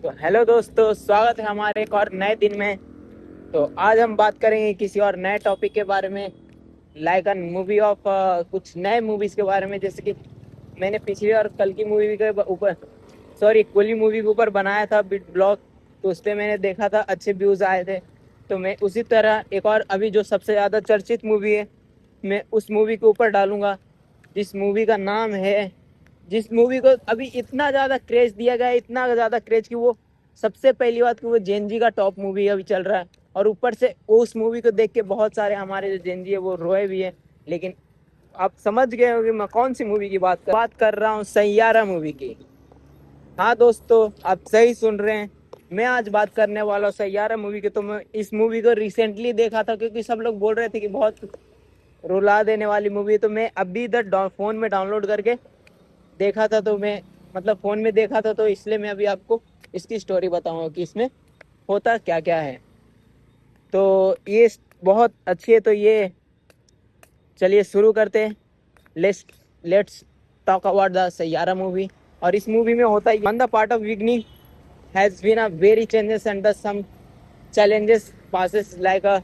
तो हेलो दोस्तों, स्वागत है हमारे एक और नए दिन में। तो आज हम बात करेंगे किसी और नए टॉपिक के बारे में, लाइक अन मूवी ऑफ कुछ नए मूवीज के बारे में। जैसे कि मैंने पिछली और कल की मूवी के ऊपर, सॉरी, कुली मूवी के ऊपर बनाया था बिट ब्लॉग। तो उस पर मैंने देखा था अच्छे व्यूज आए थे। तो मैं उसी तरह एक और अभी जो सबसे ज़्यादा चर्चित मूवी है, मैं उस मूवी के ऊपर डालूंगा, जिस मूवी का नाम है, जिस मूवी को अभी इतना ज़्यादा क्रेज दिया गया है, इतना ज़्यादा क्रेज कि वो सबसे पहली बात कि वो जेनजी का टॉप मूवी अभी चल रहा है। और ऊपर से वो उस मूवी को देख के बहुत सारे हमारे जो जेनजी है वो रोए भी है। लेकिन आप समझ गए होंगे मैं कौन सी मूवी की बात कर रहा हूँ, सैयारा मूवी की। हाँ दोस्तों, आप सही सुन रहे हैं। मैं आज बात करने वाला हूँ सैयारा मूवी की। तो मैं इस मूवी को रिसेंटली देखा था, क्योंकि सब लोग बोल रहे थे कि बहुत रुला देने वाली मूवी है। तो मैं अभी इधर फोन में डाउनलोड करके देखा था। तो मैं मतलब फोन में देखा था, तो इसलिए मैं अभी आपको इसकी स्टोरी बताऊंगा कि इसमें होता क्या क्या है। तो ये बहुत अच्छी है। तो ये चलिए शुरू करते हैं। Let's let's talk about the Saiyaara movie. और इस मूवी में होता है, वन द पार्ट ऑफ विगनी has been a very changes and the some challenges passes like a.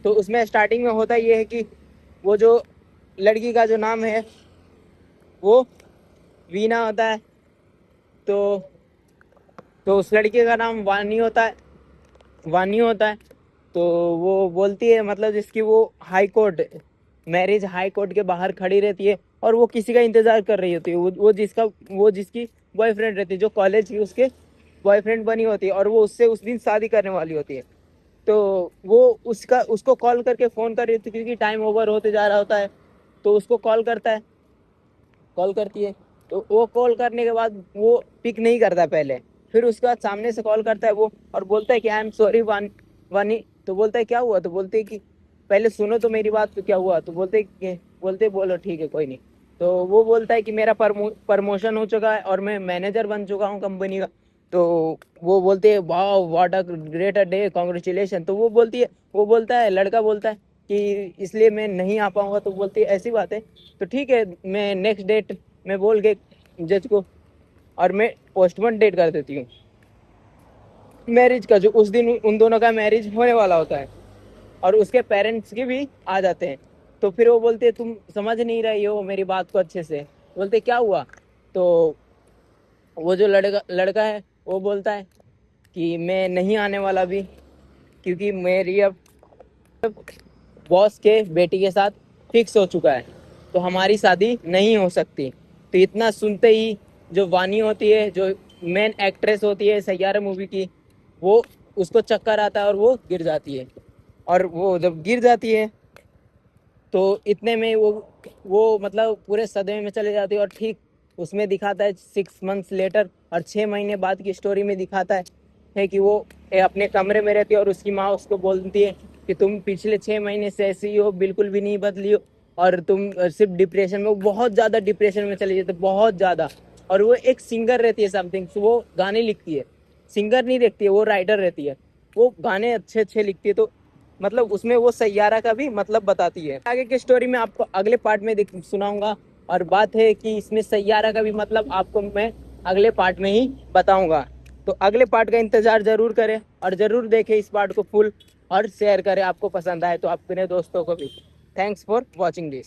तो उसमें स्टार्टिंग में होता ये है कि वो जो लड़की का जो नाम है वो वीना होता है। तो उस लड़के का नाम वानी होता है, वानी होता है। तो वो बोलती है, मतलब जिसकी वो high court, marriage high court के बाहर खड़ी रहती है। और वो किसी का इंतजार कर रही होती है, वो जिसकी बॉयफ्रेंड रहती है, जो कॉलेज की उसके बॉयफ्रेंड बनी होती है। और वो उससे उस दिन शादी करने वाली होती है। तो वो उसको कॉल करके फ़ोन कर रही होती है, क्योंकि टाइम ओवर होते जा रहा होता है। तो उसको कॉल करता है, कॉल करती है। तो वो कॉल करने के बाद वो पिक नहीं करता पहले। फिर उसके बाद सामने से कॉल करता है वो, और बोलता है कि आई एम सॉरी वानी। तो बोलता है क्या हुआ? तो बोलते है कि पहले सुनो तो मेरी बात, तो क्या हुआ? तो बोलते बोलो ठीक है कोई नहीं। तो वो बोलता है कि मेरा प्रमोशन हो चुका है और मैं मैनेजर बन चुका हूँ कंपनी का। तो वो बोलते हैं वाह what a great a day, congratulation. तो वो बोलता है, लड़का बोलता है कि इसलिए मैं नहीं आ पाऊंगा। तो बोलती है ऐसी बात है, तो ठीक है, मैं नेक्स्ट डेट में बोल के जज को, और मैं पोस्टपोन डेट कर देती हूँ मैरिज का, जो उस दिन उन दोनों का मैरिज होने वाला होता है। और उसके पेरेंट्स की भी आ जाते हैं। तो फिर वो बोलते तुम समझ नहीं रही हो मेरी बात को अच्छे से। बोलते क्या हुआ? तो वो जो लड़का लड़का है वो बोलता है कि मैं नहीं आने वाला अभी, क्योंकि मेरी अब बॉस के बेटी के साथ फिक्स हो चुका है, तो हमारी शादी नहीं हो सकती। तो इतना सुनते ही जो वानी होती है, जो मेन एक्ट्रेस होती है सैयारा मूवी की, वो उसको चक्कर आता है और वो गिर जाती है। और वो जब गिर जाती है तो इतने में वो मतलब पूरे सदमे में चले जाती है। और ठीक उसमें दिखाता है 6 मंथ्स लेटर, और 6 महीने बाद की स्टोरी में दिखाता है कि वो अपने कमरे में रहती है और उसकी माँ उसको बोलती है कि तुम पिछले 6 महीने से ऐसी ही हो, बिल्कुल भी नहीं बदली हो। और तुम सिर्फ डिप्रेशन में, वो बहुत ज़्यादा डिप्रेशन में चली जाती है, बहुत ज़्यादा। और वो एक सिंगर रहती है समथिंग, वो गाने लिखती है, सिंगर नहीं रहती है, वो राइटर रहती है। वो गाने अच्छे अच्छे लिखती है। तो मतलब उसमें वो सैयारा का भी मतलब बताती है। आगे की स्टोरी में आपको अगले पार्ट में सुनाऊंगा। और बात है कि इसमें सैयारा का भी मतलब आपको मैं अगले पार्ट में ही बताऊंगा। तो अगले पार्ट का इंतजार जरूर करें और जरूर देखें इस पार्ट को फुल, और शेयर करें आपको पसंद आए तो अपने दोस्तों को भी। Thanks for watching this.